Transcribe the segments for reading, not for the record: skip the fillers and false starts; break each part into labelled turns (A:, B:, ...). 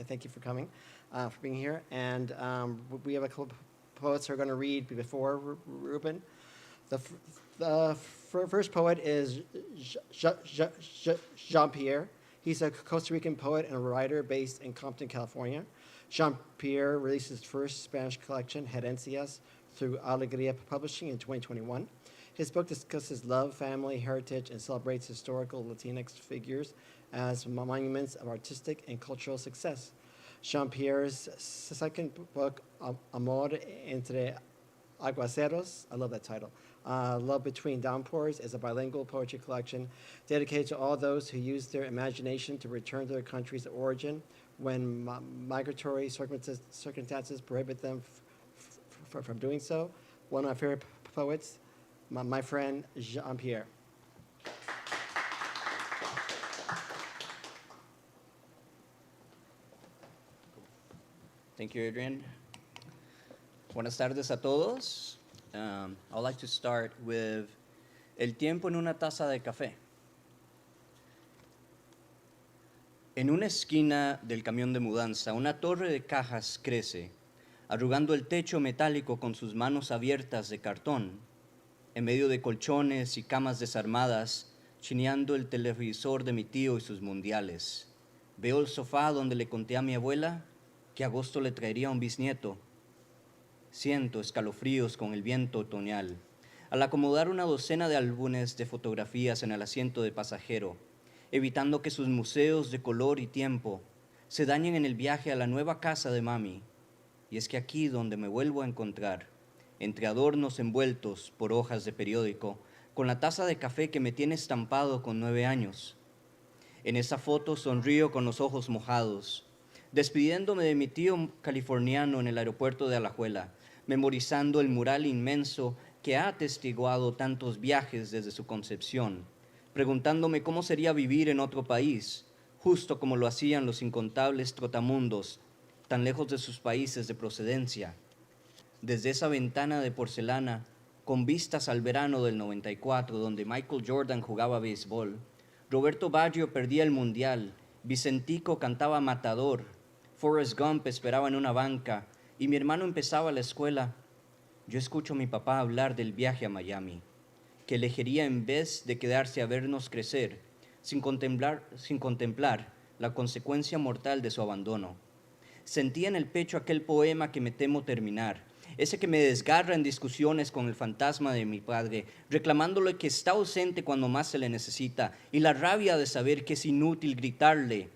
A: thank you for coming, for being here. And we have a couple of poets who are going to read before Ruben. The first poet is Jean-Pierre. He's a Costa Rican poet and writer based in Compton, California. Jean-Pierre released his first Spanish collection, Herencias, through Alegría Publishing in 2021. His book discusses love, family, heritage, and celebrates historical Latinx figures as monuments of artistic and cultural success. Jean-Pierre's second book, Amor Entre Aguaceros, I love that title, Love Between Downpours, is a bilingual poetry collection dedicated to all those who use their imagination to return to their countries of origin when migratory circumstances prohibit them from doing so. One of my favorite poets, my friend Jean-Pierre.
B: Thank you, Adrian. Buenas tardes a todos. I'd like to start with El tiempo en una taza de café. En una esquina del camión de mudanza, una torre de cajas crece, arrugando el techo metálico con sus manos abiertas de cartón, en medio de colchones y camas desarmadas, chineando el televisor de mi tío y sus mundiales. Veo el sofá donde le conté a mi abuela que agosto le traería un bisnieto. Siento escalofríos con el viento otoñal. Al acomodar una docena de álbumes de fotografías en el asiento de pasajero, evitando que sus museos de color y tiempo se dañen en el viaje a la nueva casa de mami. Y es que aquí donde me vuelvo a encontrar, entre adornos envueltos por hojas de periódico, con la taza de café que me tiene estampado con 9 años. En esa foto sonrío con los ojos mojados, despidiéndome de mi tío californiano en el aeropuerto de Alajuela, memorizando el mural inmenso que ha atestiguado tantos viajes desde su concepción, preguntándome cómo sería vivir en otro país, justo como lo hacían los incontables trotamundos, tan lejos de sus países de procedencia. Desde esa ventana de porcelana, con vistas al verano del 94, donde Michael Jordan jugaba béisbol, Roberto Baggio perdía el Mundial, Vicentico cantaba Matador, Forrest Gump esperaba en una banca y mi hermano empezaba la escuela, yo escucho a mi papá hablar del viaje a Miami, que elegiría en vez de quedarse a vernos crecer, sin contemplar la consecuencia mortal de su abandono. Sentía en el pecho aquel poema que me temo terminar, ese que me desgarra en discusiones con el fantasma de mi padre, reclamándole que está ausente cuando más se le necesita, y la rabia de saber que es inútil gritarle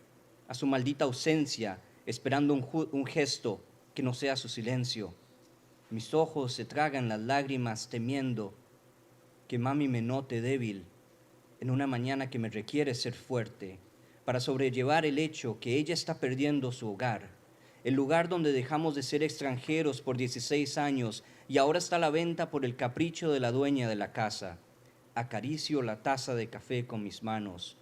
B: a su maldita ausencia, esperando un gesto que no sea su silencio. Mis ojos se tragan las lágrimas temiendo que mami me note débil en una mañana que me requiere ser fuerte para sobrellevar el hecho que ella está perdiendo su hogar, el lugar donde dejamos de ser extranjeros por 16 años y ahora está a la venta por el capricho de la dueña de la casa. Acaricio la taza de café con mis manos,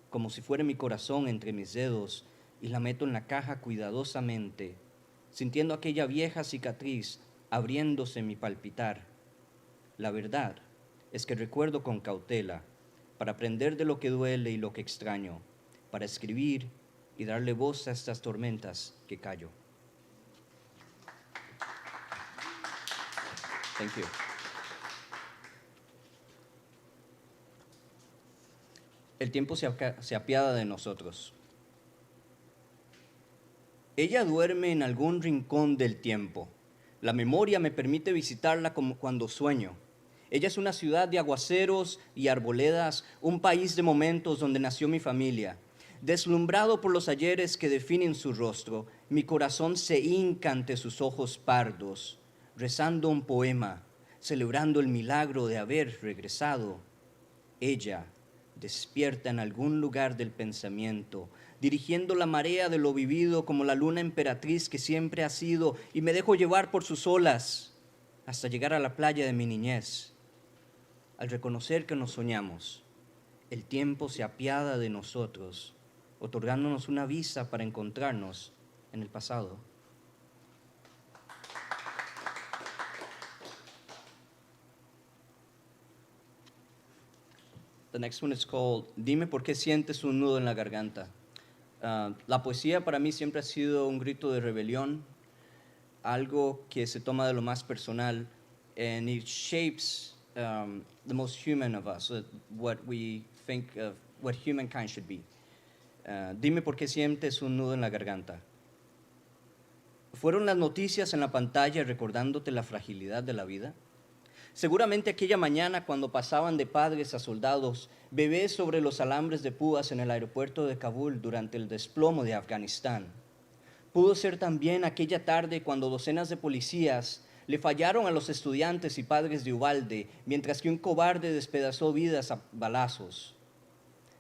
B: como si fuera mi corazón entre mis dedos, y la meto en la caja cuidadosamente, sintiendo aquella vieja cicatriz abriéndose en mi palpitar. La verdad es que recuerdo con cautela, para aprender de lo que duele y lo que extraño, para escribir y darle voz a estas tormentas que callo. Thank you. El tiempo se apiada de nosotros. Ella duerme en algún rincón del tiempo. La memoria me permite visitarla como cuando sueño. Ella es una ciudad de aguaceros y arboledas, un país de momentos donde nació mi familia. Deslumbrado por los ayeres que definen su rostro, mi corazón se hinca ante sus ojos pardos, rezando un poema, celebrando el milagro de haber regresado. Ella despierta en algún lugar del pensamiento, dirigiendo la marea de lo vivido como la luna emperatriz que siempre ha sido, y me dejo llevar por sus olas hasta llegar a la playa de mi niñez. Al reconocer que nos soñamos, el tiempo se apiada de nosotros, otorgándonos una visa para encontrarnos en el pasado. The next one is called Dime por qué sientes un nudo en la garganta. La poesía para mí siempre ha sido un grito de rebelión, algo que se toma de lo más personal, and it shapes the most human of us, what we think of what humankind should be. Dime por qué sientes un nudo en la garganta. ¿Fueron las noticias en la pantalla recordándote la fragilidad de la vida? Seguramente aquella mañana cuando pasaban de padres a soldados, bebés sobre los alambres de púas en el aeropuerto de Kabul durante el desplomo de Afganistán. Pudo ser también aquella tarde cuando docenas de policías le fallaron a los estudiantes y padres de Uvalde, mientras que un cobarde despedazó vidas a balazos.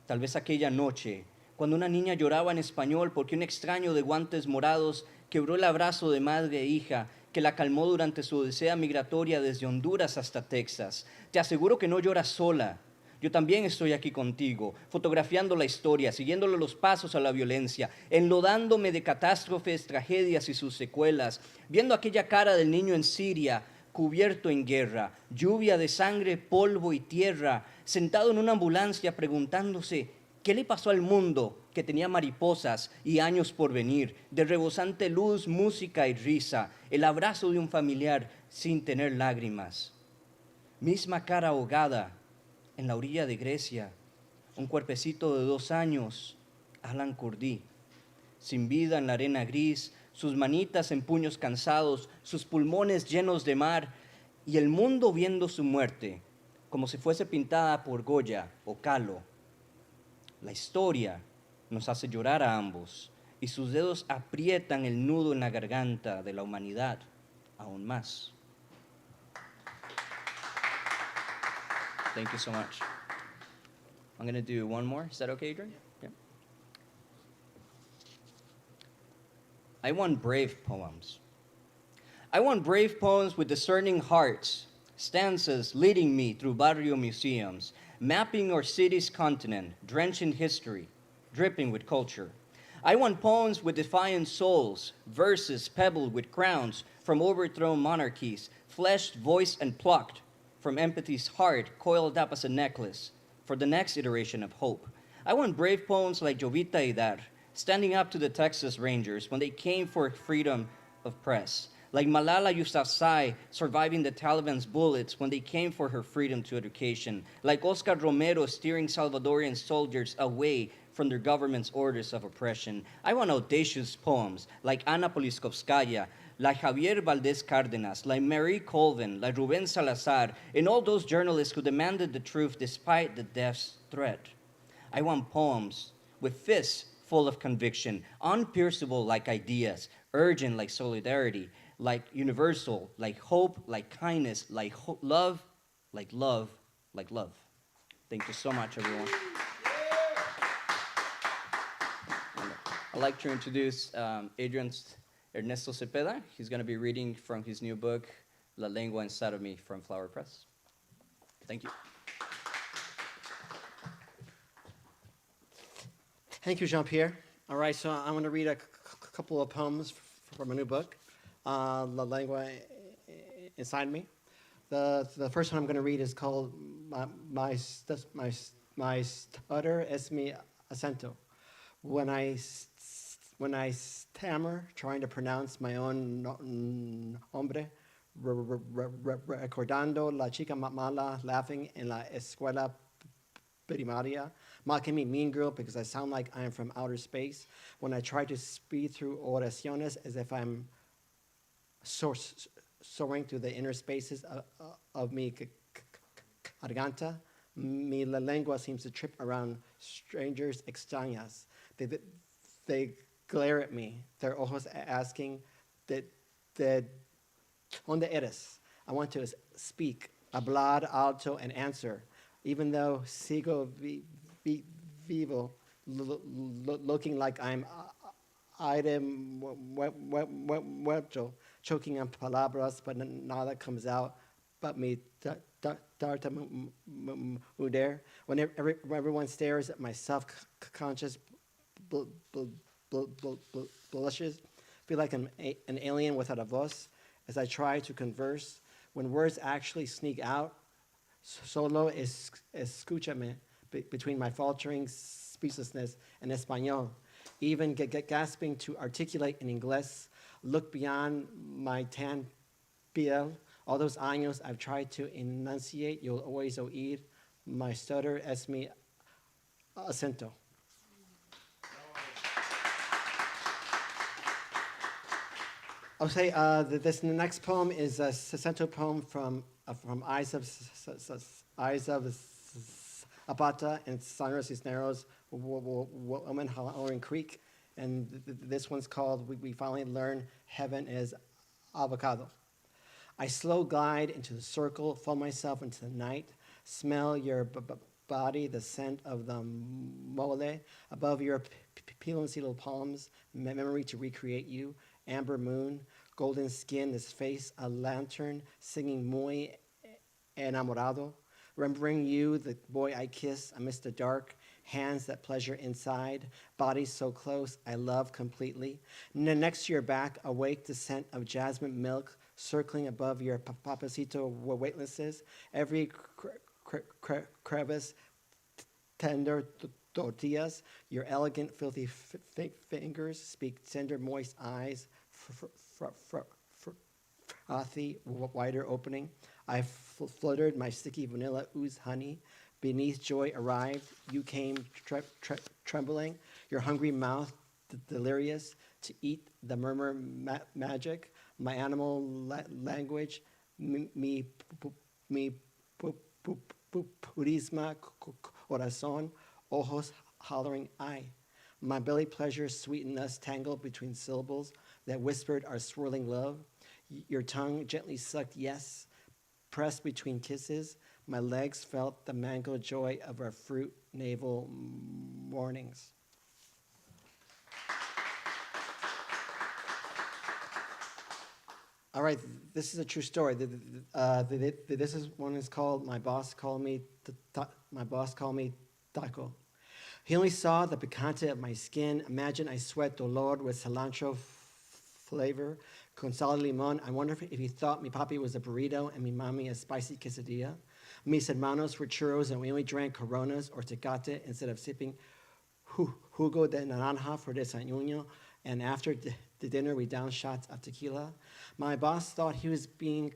B: Tal vez aquella noche, cuando una niña lloraba en español porque un extraño de guantes morados quebró el abrazo de madre e hija que la calmó durante su odisea migratoria desde Honduras hasta Texas. Te aseguro que no lloras sola. Yo también estoy aquí contigo, fotografiando la historia, siguiéndole los pasos a la violencia, enlodándome de catástrofes, tragedias y sus secuelas, viendo aquella cara del niño en Siria, cubierto en guerra, lluvia de sangre, polvo y tierra, sentado en una ambulancia preguntándose qué le pasó al mundo que tenía mariposas y años por venir, de rebosante luz, música y risa, el abrazo de un familiar sin tener lágrimas. Misma cara ahogada en la orilla de Grecia, un cuerpecito de 2 años, Alan Kurdi, sin vida en la arena gris, sus manitas en puños cansados, sus pulmones llenos de mar, y el mundo viendo su muerte, como si fuese pintada por Goya o Kahlo. La historia nos hace llorar a ambos, y sus dedos aprietan el nudo en la garganta de la humanidad aún más. Thank you so much. I'm going to do one more. Is that okay, Adrian? Yeah. I want brave poems. I want brave poems with discerning hearts, stanzas leading me through barrio museums, mapping our city's continent, drenched in history, dripping with culture. I want poems with defiant souls, verses pebbled with crowns from overthrown monarchies, fleshed, voiced, and plucked from empathy's heart, coiled up as a necklace for the next iteration of hope. I want brave poems like Jovita Hidar, standing up to the Texas Rangers when they came for freedom of press, like Malala Yousafzai surviving the Taliban's bullets when they came for her freedom to education, like Oscar Romero steering Salvadorian soldiers away from their government's orders of oppression. I want audacious poems like Ana Poliskovskaya, like Javier Valdez Cárdenas, like Marie Colvin, like Ruben Salazar, and all those journalists who demanded the truth despite the death's threat. I want poems with fists full of conviction, unpierceable like ideas, urgent like solidarity, like universal, like hope, like kindness, like love, like love, like love. Thank you so much, everyone. I'd like to introduce Adrian's Ernesto Cepeda. He's going to be reading from his new book, La Lengua Inside of Me, from Flower Press. Thank you.
A: Thank you, Jean-Pierre. All right, so I'm going to read a couple of poems from a new book, La Lengua Inside Me. The first one I'm going to read is called My Stutter Es Mi Acento. When I stammer trying to pronounce my own nombre, recordando la chica mala laughing in la escuela primaria, mocking me mean girl because I sound like I am from outer space, when I try to speed through oraciones as if I'm soaring through the inner spaces of mi garganta, mi la lengua seems to trip around strangers extrañas. They glare at me, their ojos asking, ¿Dónde eres? I want to speak, hablar alto, and answer, even though sigo vivo, looking like I'm aire muerto, choking on palabras, but nada comes out but me tartamudear. When everyone stares at my self-conscious blushes, feel like an alien without a voice as I try to converse. When words actually sneak out, solo escúchame between my faltering speechlessness and Espanol. even gasping to articulate in English. Look beyond my tan piel. All those años I've tried to enunciate, you'll always oír my stutter es mi acento. Okay, this next poem is a Centro poem from Eyes of Zapata and San Cisneros, Woman Howling Creek, and this one's called We Finally Learn Heaven is Avocado. I slow glide into the circle, fall myself into the night, smell your body, the scent of the mole, above your pealency palms, memory to recreate you, amber moon, golden skin, this face, a lantern, singing muy enamorado, remembering you, the boy I kiss amidst the dark, hands that pleasure inside, body so close, I love completely. Next to your back, awake the scent of jasmine milk, circling above your papacito weightlessness, every crevice, tender tortillas, your elegant, filthy fingers speak tender, moist eyes, frothy, wider opening. I fluttered my sticky vanilla ooze honey. Beneath joy arrived, you came trembling, your hungry mouth delirious to eat the murmur magic, my animal language, mi purisma corazón, ojos hollering I. My belly pleasures sweetened us, tangled between syllables that whispered our swirling love. Your tongue gently sucked yes, pressed between kisses. My legs felt the mango joy of our fruit navel mornings. All right, this is a true story. This is one is called My Boss Called Me Taco. He only saw the picante of my skin. Imagine I sweat dolor with cilantro flavor, con sal y limon. I wonder if he thought mi papi was a burrito and mi mami a spicy quesadilla. Mis hermanos were churros and we only drank Coronas or Tecate instead of sipping jugo de naranja for desayuno. And after the dinner, we downed shots of tequila. My boss thought he was being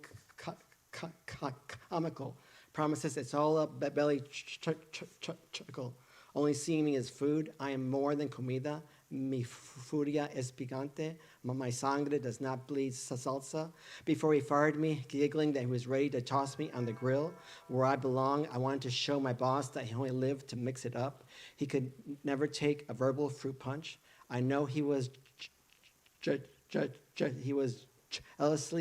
A: comical. Promises it's all a belly chuckle. Only seeing me as food. I am more than comida. Mi furia es picante. My sangre does not bleed salsa. Before he fired me, giggling that he was ready to toss me on the grill where I belong, I wanted to show my boss that he only lived to mix it up. He could never take a verbal fruit punch. I know he was jealously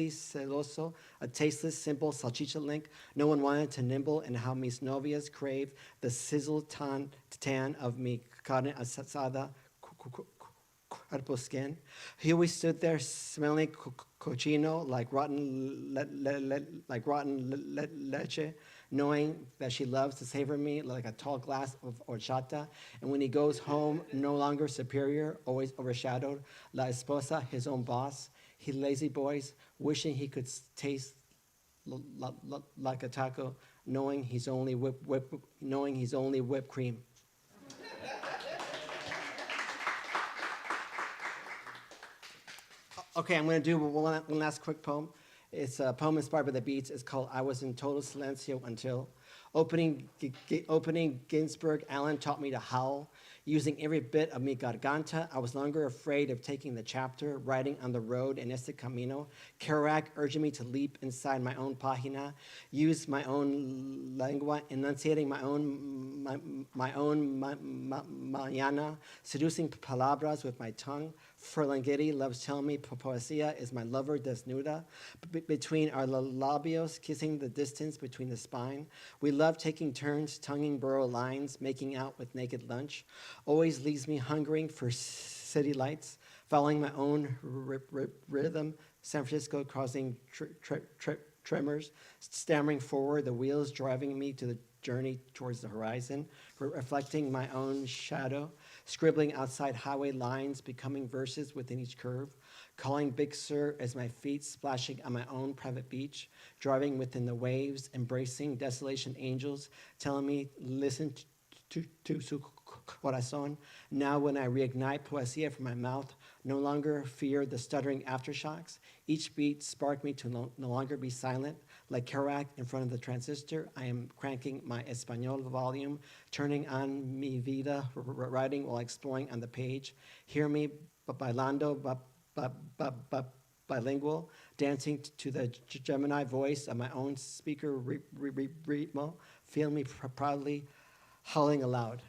A: celoso, a tasteless, simple salchicha link. No one wanted to nibble, and how mis novias craved the sizzle tan of mi carne asada cuerpo skin. He always stood there smelling cochino like rotten leche, knowing that she loves to savor me like a tall glass of horchata. And when he goes home, no longer superior, always overshadowed, la esposa, his own boss. He lazy boys, wishing he could taste like a taco, knowing he's only whipped cream. Okay, I'm going to do one last quick poem. It's a poem inspired by the Beats. It's called I Was in Total Silencio Until. Opening Ginsberg, Alan taught me to howl. Using every bit of mi garganta, I was no longer afraid of taking the chapter, riding on the road en este camino. Kerouac urging me to leap inside my own página, use my own lengua, enunciating my own mañana, seducing palabras with my tongue. Ferlinghetti loves telling me poesia is my lover desnuda. Between our labios, kissing the distance between the spine. We love taking turns, tonguing burrow lines, making out with naked lunch. Always leaves me hungering for city lights, following my own rhythm. San Francisco causing tremors, stammering forward, the wheels driving me to the journey towards the horizon, reflecting my own shadow, scribbling outside highway lines, becoming verses within each curve, calling Big Sur as my feet splashing on my own private beach, driving within the waves, embracing desolation angels, telling me, listen to corazón. Now when I reignite poesia from my mouth, no longer fear the stuttering aftershocks. Each beat sparked me to no longer be silent. Like Kerouac in front of the transistor, I am cranking my Espanol volume, turning on mi vida, writing while exploring on the page. Hear me bailando, bilingual, dancing to the Gemini voice of my own speaker ritmo. Feel me proudly howling aloud.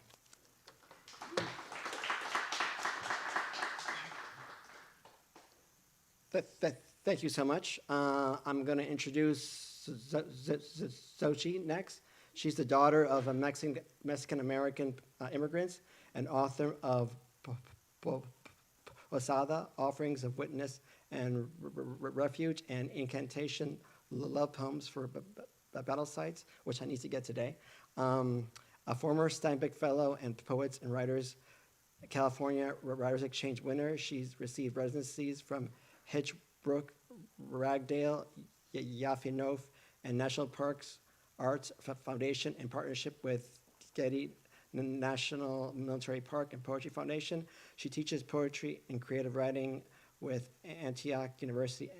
A: Thank you so much. I'm going to introduce Xochitl next. She's the daughter of a Mexican-American immigrants and author of Quesada, Offerings of Witness and Refuge, and Incantation Love Poems for Battle Sites, which I need to get today. A former Steinbeck Fellow and Poets and Writers California Writers Exchange winner. She's received residencies from Hitchbrook, Ragdale, Yafinov, and National Parks Arts Foundation in partnership with Getty National Military Park and Poetry Foundation. She teaches poetry and creative writing with Antioch University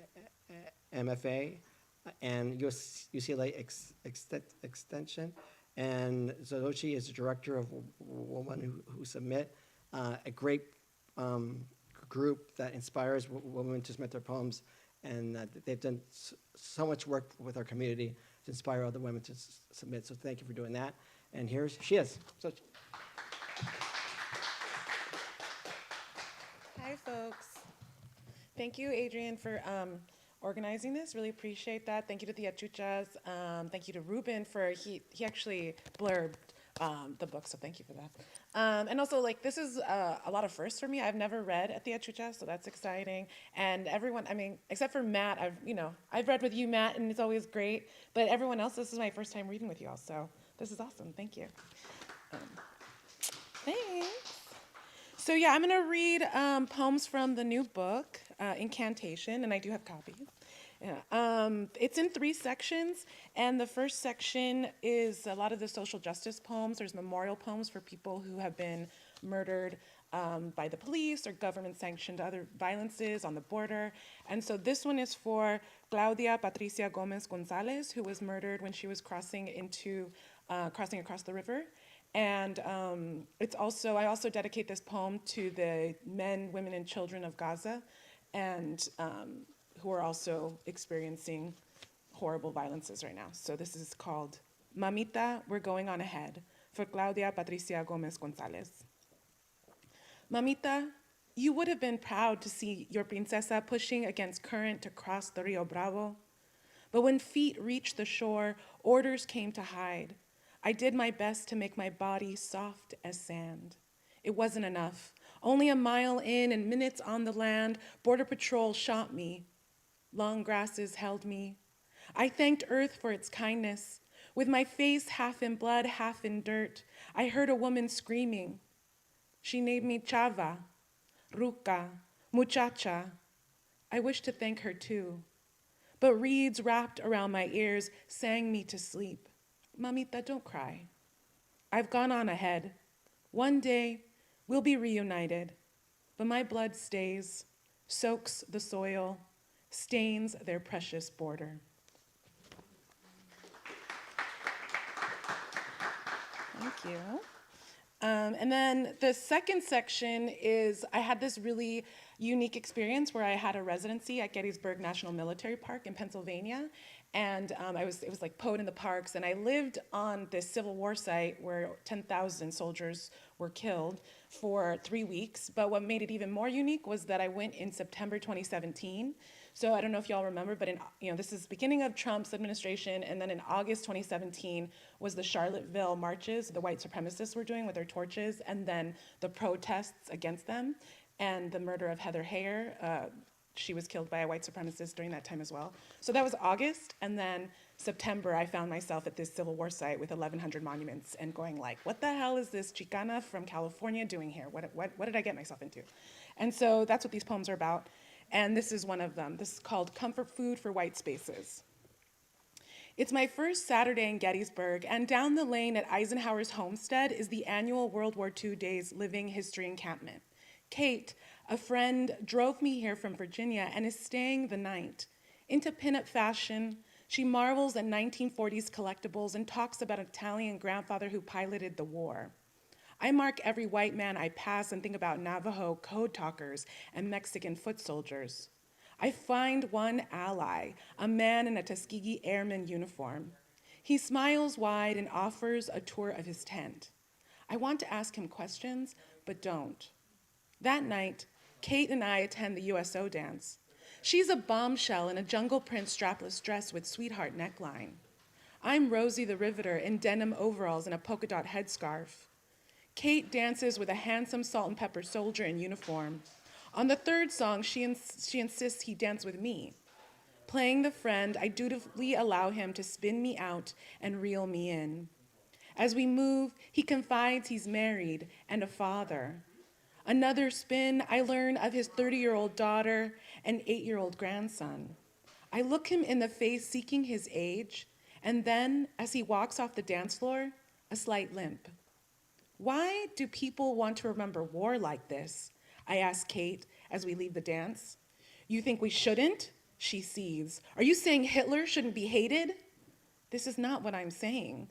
A: MFA and UCLA Extension. And Xochitl is the director of Women Who Submit, a great group that inspires women to submit their poems, and they've done so much work with our community to inspire other women to submit. So thank you for doing that. And here she is.
C: Hi, folks. Thank you, Adrian, for organizing this. Really appreciate that. Thank you to the Chuchas. Thank you to Ruben for he actually blurbed the book, so thank you for that. And also, like, this is a lot of firsts for me. I've never read at the Chucha, so that's exciting. And everyone, I mean, except for Matt, I've read with you, Matt, and it's always great. But everyone else, this is my first time reading with you all, so this is awesome. Thank you. Thanks. So yeah, I'm gonna read poems from the new book, Incantation, and I do have copies. Yeah. It's in 3 sections, and the first section is a lot of the social justice poems. There's memorial poems for people who have been murdered by the police or government-sanctioned other violences on the border. And so this one is for Claudia Patricia Gomez Gonzalez, who was murdered when she was crossing across the river. And I also dedicate this poem to the men, women, and children of Gaza, and who are also experiencing horrible violences right now. So this is called Mamita, We're Going On Ahead, for Claudia Patricia Gomez Gonzalez. Mamita, you would have been proud to see your princesa pushing against current to cross the Rio Bravo. But when feet reached the shore, orders came to hide. I did my best to make my body soft as sand. It wasn't enough. Only a mile in and minutes on the land, Border Patrol shot me. Long grasses held me. I thanked Earth for its kindness. With my face half in blood, half in dirt, I heard a woman screaming. She named me Chava, Ruca, Muchacha. I wish to thank her too. But reeds wrapped around my ears sang me to sleep. Mamita, don't cry. I've gone on ahead. One day, we'll be reunited. But my blood stays, soaks the soil, stains their precious border. Thank you. And then the second section is, I had this really unique experience where I had a residency at Gettysburg National Military Park in Pennsylvania. And it was like Poet in the Parks, and I lived on this Civil War site where 10,000 soldiers were killed for 3 weeks. But what made it even more unique was that I went in September 2017. So I don't know if y'all remember, but this is the beginning of Trump's administration, and then in August 2017 was the Charlottesville marches the white supremacists were doing with their torches, and then the protests against them, and the murder of Heather Heyer. She was killed by a white supremacist during that time as well. So that was August, and then September, I found myself at this Civil War site with 1,100 monuments and going like, what the hell is this Chicana from California doing here? What did I get myself into? And so that's what these poems are about, and this is one of them. This is called Comfort Food for White Spaces. It's my first Saturday in Gettysburg, and down the lane at Eisenhower's homestead is the annual World War II Days Living History encampment. Kate, a friend, drove me here from Virginia and is staying the night. Into pinup fashion, she marvels at 1940s collectibles and talks about an Italian grandfather who piloted the war. I mark every white man I pass and think about Navajo code talkers and Mexican foot soldiers. I find one ally, a man in a Tuskegee Airman uniform. He smiles wide and offers a tour of his tent. I want to ask him questions, but don't. That night, Kate and I attend the USO dance. She's a bombshell in a jungle print strapless dress with sweetheart neckline. I'm Rosie the Riveter in denim overalls and a polka dot headscarf. Kate dances with a handsome salt and pepper soldier in uniform. On the third song, she insists he dance with me. Playing the friend, I dutifully allow him to spin me out and reel me in. As we move, he confides he's married and a father. Another spin, I learn of his 30-year-old daughter and 8-year-old grandson. I look him in the face, seeking his age, and then, as he walks off the dance floor, a slight limp. Why do people want to remember war like this? I ask Kate as we leave the dance. You think we shouldn't? She seethes. Are you saying Hitler shouldn't be hated? This is not what I'm saying.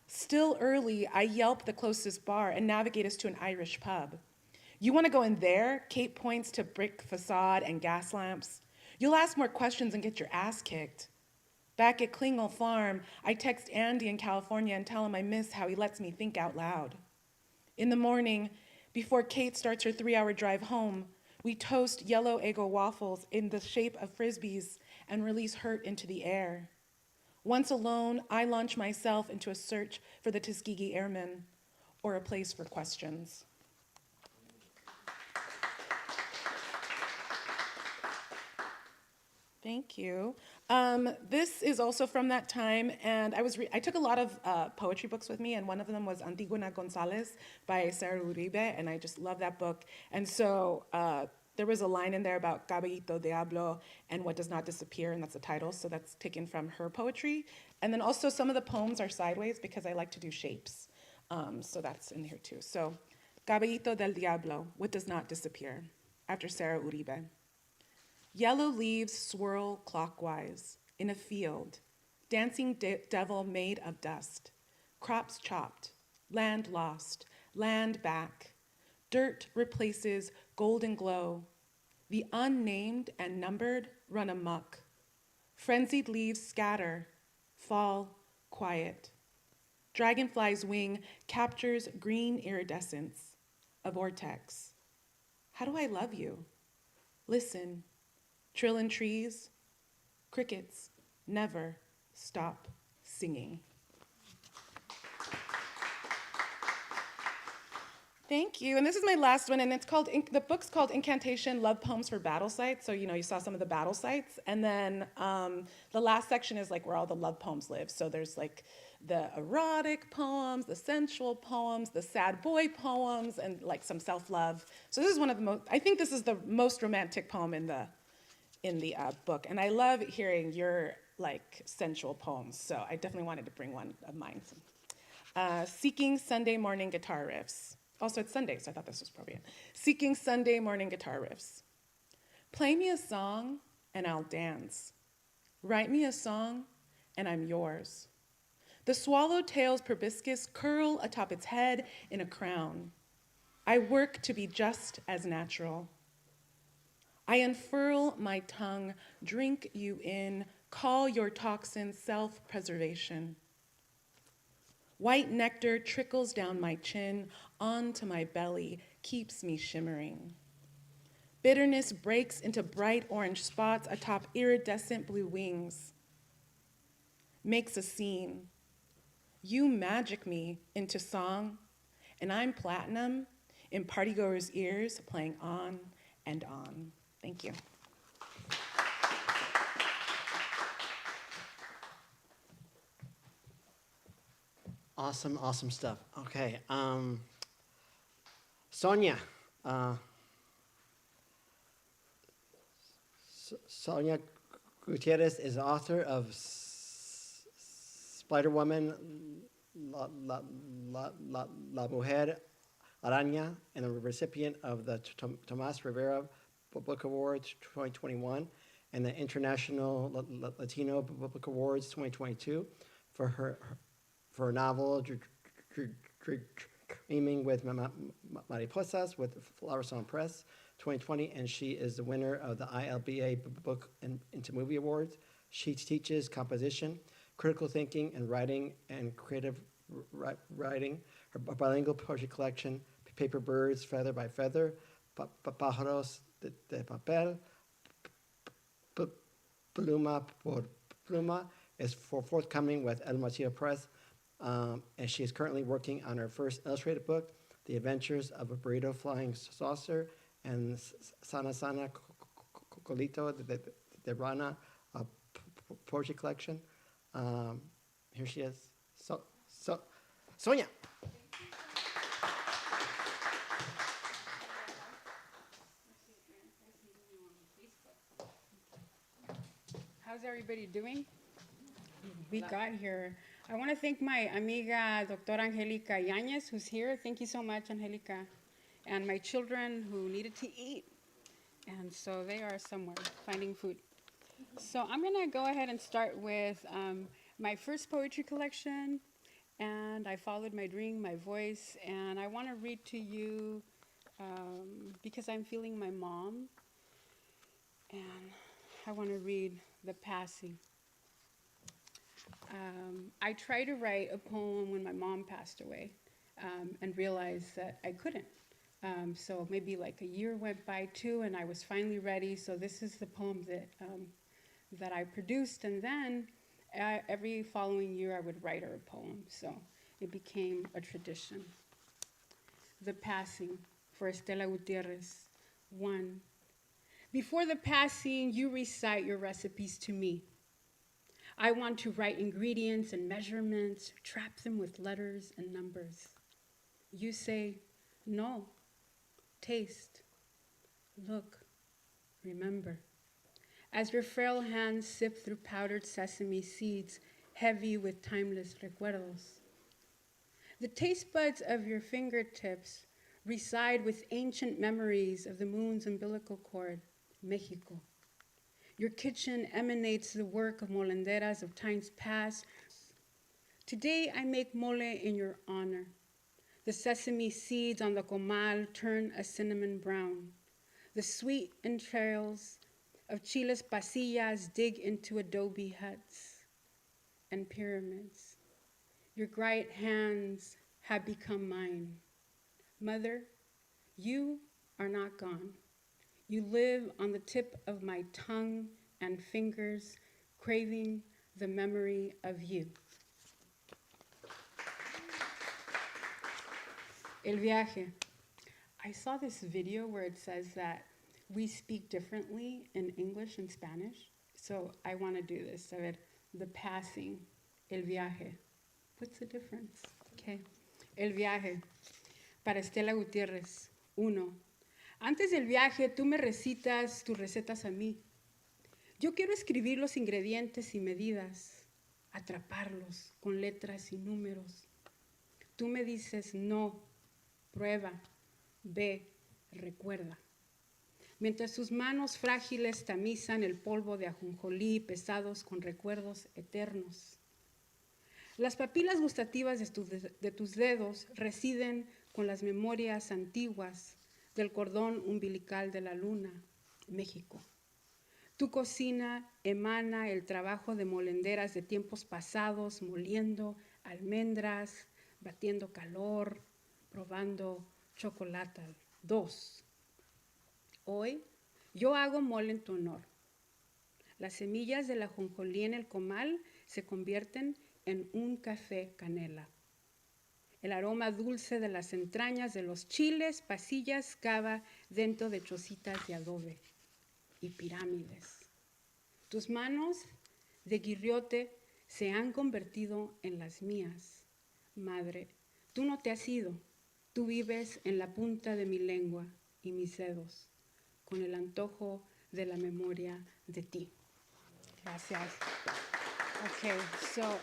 C: Still early, I yelp the closest bar and navigate us to an Irish pub. You want to go in there? Kate points to brick facade and gas lamps. You'll ask more questions and get your ass kicked. Back at Klingel Farm, I text Andy in California and tell him I miss how he lets me think out loud. In the morning, before Kate starts her 3-hour drive home, we toast yellow Eggo waffles in the shape of Frisbees and release hurt into the air. Once alone, I launch myself into a search for the Tuskegee Airmen, or a place for questions. Thank you. This is also from that time, and I took a lot of poetry books with me, and one of them was Antigona Gonzalez by Sarah Uribe, and I just love that book. And so there was a line in there about Caballito Diablo and what does not disappear, and that's the title, so that's taken from her poetry. And then also some of the poems are sideways because I like to do shapes, so that's in here too. So Caballito del Diablo, what does not disappear, after Sarah Uribe. Yellow leaves swirl clockwise in a field, dancing devil made of dust, crops chopped, land lost, land back, dirt replaces golden glow, the unnamed and numbered run amok, frenzied leaves scatter, fall, quiet. Dragonfly's wing captures green iridescence, a vortex. How do I love you? Listen. Trillin' trees, crickets never stop singing. Thank you, and this is my last one, and it's called, the book's called Incantation, Love Poems for Battle Sites, so you saw some of the battle sites, and then the last section is like where all the love poems live, so there's like the erotic poems, the sensual poems, the sad boy poems, and like some self-love. So this is one of the most, I think this is the most romantic poem in the book, and I love hearing your like sensual poems, so I definitely wanted to bring one of mine. Seeking Sunday morning guitar riffs. Also, it's Sunday, so I thought this was appropriate. Seeking Sunday morning guitar riffs. Play me a song, and I'll dance. Write me a song, and I'm yours. The swallowtail's proboscis curl atop its head in a crown. I work to be just as natural. I unfurl my tongue, drink you in, call your toxin self-preservation. White nectar trickles down my chin, onto my belly, keeps me shimmering. Bitterness breaks into bright orange spots atop iridescent blue wings. Makes a scene. You magic me into song, and I'm platinum in partygoers' ears, playing on and on. Thank you.
A: Awesome, awesome stuff. Okay, Sonia. Sonia Guiterrez is author of Spider Woman, La Mujer Araña, and the recipient of the Tomas Rivera Book Award 2021 and the International Latino Book Awards 2022 for her novel Dreaming with Mariposas with Flower Song Press 2020, and she is the winner of the ILBA Book into Movie Awards. She teaches composition, critical thinking, and writing, and creative writing. Her bilingual poetry collection, Paper Birds, Feather by Feather, Pájaros de Papel, Pluma por Pluma, is forthcoming with El Martillo Press, and she is currently working on her first illustrated book, The Adventures of a Burrito Flying Saucer, and Sana Sana Colito de Rana poetry collection. Here she is. Sonia.
D: How's everybody doing? We got here. I want to thank my amiga, Doctora Angelica Yañez, who's here. Thank you so much, Angelica. And my children who needed to eat. And so they are somewhere finding food. So I'm going to go ahead and start with my first poetry collection. And I followed my dream, my voice. And I want to read to you because I'm feeling my mom. And I want to read The Passing. I tried to write a poem when my mom passed away and realized that I couldn't. So maybe like a year went by too, and I was finally ready. So this is the poem that I produced. And then every following year I would write her a poem. So it became a tradition. The Passing for Estela Guiterrez. 1. Before the passing, you recite your recipes to me. I want to write ingredients and measurements, trap them with letters and numbers. You say, no, taste, look, remember. As your frail hands sip through powdered sesame seeds, heavy with timeless recuerdos. The taste buds of your fingertips reside with ancient memories of the moon's umbilical cord, Mexico. Your kitchen emanates the work of molenderas of times past. Today I make mole in your honor. The sesame seeds on the comal turn a cinnamon brown. The sweet entrails of chiles pasillas dig into adobe huts and pyramids. Your bright hands have become mine. Mother, you are not gone. You live on the tip of my tongue and fingers, craving the memory of you. El viaje. I saw this video where it says that we speak differently in English and Spanish. So I want to do this. A ver, the passing, el viaje. What's the difference? Okay. El viaje. Para Estela Guiterrez. 1. Antes del viaje, tú me recitas tus recetas a mí. Yo quiero escribir los ingredientes y medidas, atraparlos con letras y números. Tú me dices, no, prueba, ve, recuerda. Mientras tus manos frágiles tamizan el polvo de ajonjolí pesados con recuerdos eternos. Las papilas gustativas de tus dedos residen con las memorias antiguas del cordón umbilical de la luna, México. Tu cocina emana el trabajo de molenderas de tiempos pasados, moliendo almendras, batiendo calor, probando chocolate. 2. Hoy yo hago mole en tu honor. Las semillas de la ajonjolí en el comal se convierten en un café canela. El aroma dulce de las entrañas de los chiles, pasillas, cava dentro de chocitas de adobe y pirámides. Tus manos de guirriote se han convertido en las mías. Madre, tú no te has ido, tú vives en la punta de mi lengua y mis dedos, con el antojo de la memoria de ti. Gracias. Okay, so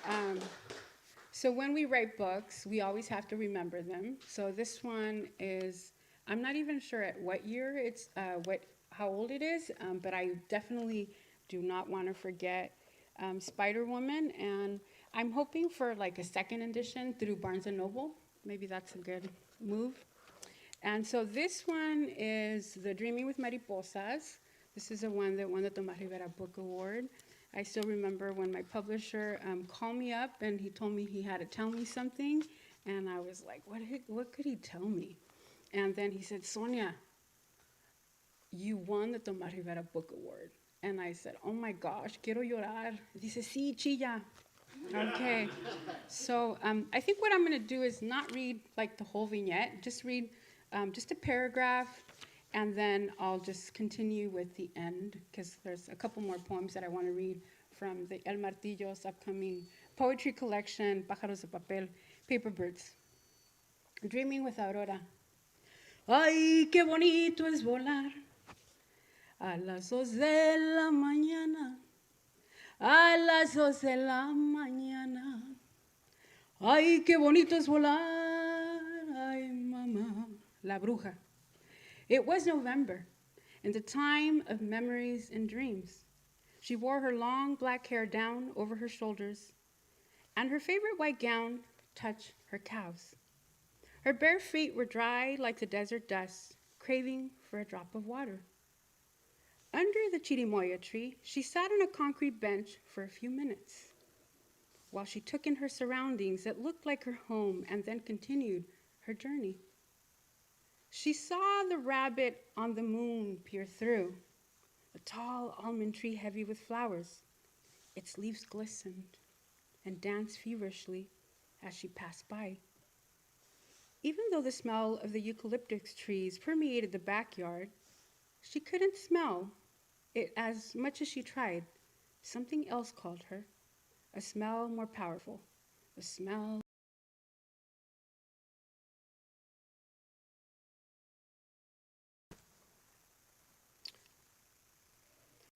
D: So when we write books, we always have to remember them. So this one is, I'm not even sure at what year it's, how old it is, but I definitely do not want to forget Spider Woman, and I'm hoping for like a second edition through Barnes and Noble. Maybe that's a good move. And so this one is The Dreaming with Mariposas. This is the one that won the Tomás Rivera Book Award. I still remember when my publisher called me up and he told me he had to tell me something. And I was like, what could he tell me? And then he said, Sonia, you won the Tomás Rivera Book Award. And I said, oh my gosh, quiero llorar. Dice, sí, chilla. Okay. So I think what I'm going to do is not read like the whole vignette, just read just a paragraph, and then I'll just continue with the end, because there's a couple more poems that I want to read from the El Martillo's upcoming poetry collection, Pájaros de Papel, Paper Birds. Dreaming with Aurora. Ay, qué bonito es volar a las 2 de la mañana, a las 2 de la mañana. Ay, qué bonito es volar, ay, mamá, la bruja. It was November, in the time of memories and dreams. She wore her long black hair down over her shoulders, and her favorite white gown touched her calves. Her bare feet were dry like the desert dust, craving for a drop of water. Under the chirimoya tree, she sat on a concrete bench for a few minutes, while she took in her surroundings that looked like her home and then continued her journey. She saw the rabbit on the moon peer through, a tall almond tree heavy with flowers. Its leaves glistened and danced feverishly as she passed by. Even though the smell of the eucalyptus trees permeated the backyard, she couldn't smell it as much as she tried. Something else called her, a smell more powerful, a smell.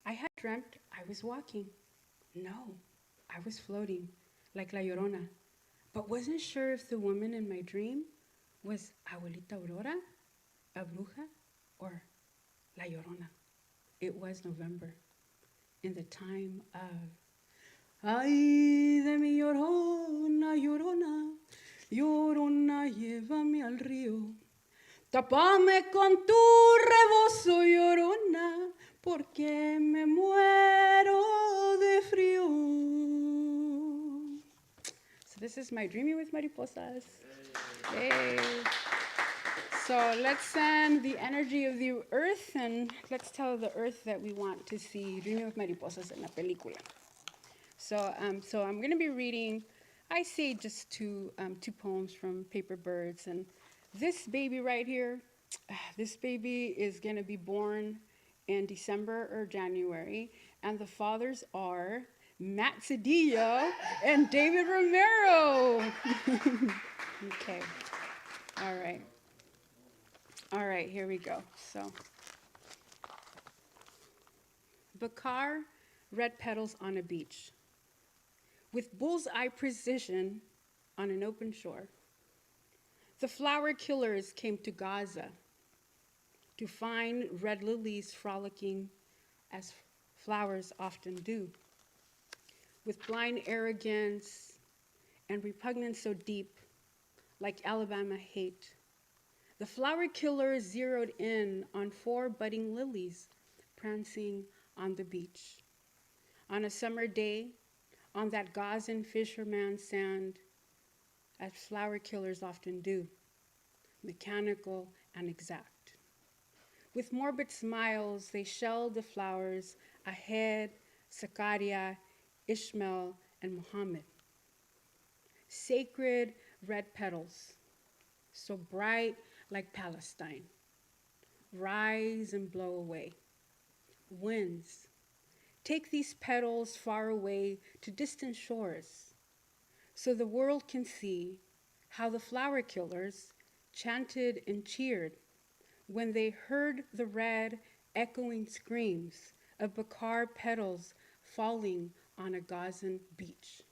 D: I had dreamt I was walking. No, I was floating, like La Llorona, but wasn't sure if the woman in my dream was Abuelita Aurora, a bruja, or La Llorona. It was November, in the time of ay de mi llorona, llorona, llorona, llévame al río. Tápame con tu rebozo, llorona, porque me muero de frío. So this is my Dreaming with Mariposas. Hey. So let's send the energy of the earth, and let's tell the earth that we want to see Dreaming with Mariposas in la película. So I'm going to be reading, I say just two poems from Paper Birds. And this baby right here, this baby is going to be born in December or January. And the fathers are Matt Sedillo and David Romero. Okay. All right. All right, here we go. So, Bakar, red petals on a beach. With bullseye precision on an open shore, the flower killers came to Gaza to find red lilies frolicking as flowers often do. With blind arrogance and repugnance so deep, like Alabama hate, the flower killers zeroed in on 4 budding lilies prancing on the beach. On a summer day, on that Gazan fisherman's sand, as flower killers often do, mechanical and exact. With morbid smiles, they shelled the flowers Ahed, Zakaria, Ishmael, and Muhammad. Sacred red petals, so bright like Palestine, rise and blow away. Winds, take these petals far away to distant shores, so the world can see how the flower killers chanted and cheered when they heard the red echoing screams of Bakar petals falling on a Gazan beach.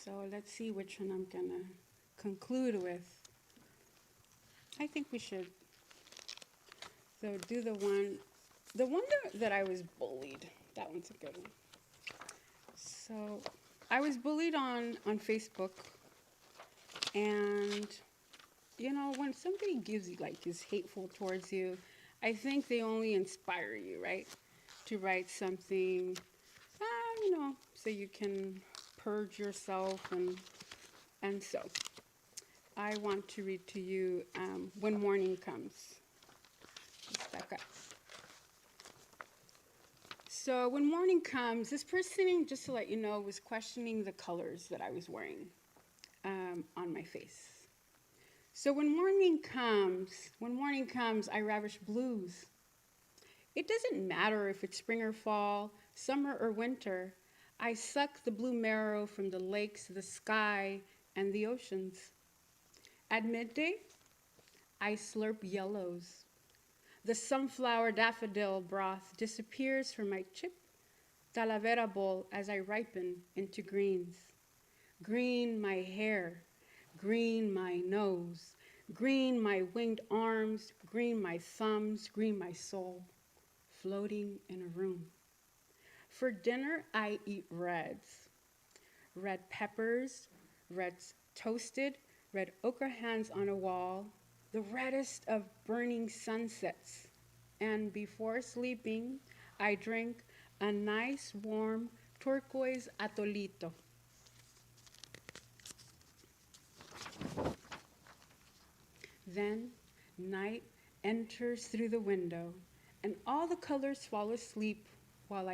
D: So let's see which one I'm gonna conclude with. I think we should, so do the one that I was bullied. That one's a good one. So I was bullied on Facebook, and you know, when somebody gives you, like, is hateful towards you, I think they only inspire you, right? To write something, you know, so you can purge yourself, and so I want to read to you When Morning Comes. Just back up. So when morning comes, this person, just to let you know, was questioning the colors that I was wearing on my face. So when morning comes, I ravish blues. It doesn't matter if it's spring or fall, summer or winter. I suck the blue marrow from the lakes, the sky, and the oceans. At midday, I slurp yellows. The sunflower daffodil broth disappears from my chip talavera bowl as I ripen into greens. Green my hair, green my nose, green my winged arms, green my thumbs, green my soul, floating in a room. For dinner, I eat reds. Red peppers, reds toasted, red ochre hands on a wall, the reddest of burning sunsets. And before sleeping, I drink a nice warm turquoise atolito. Then night enters through the window, and all the colors fall asleep while I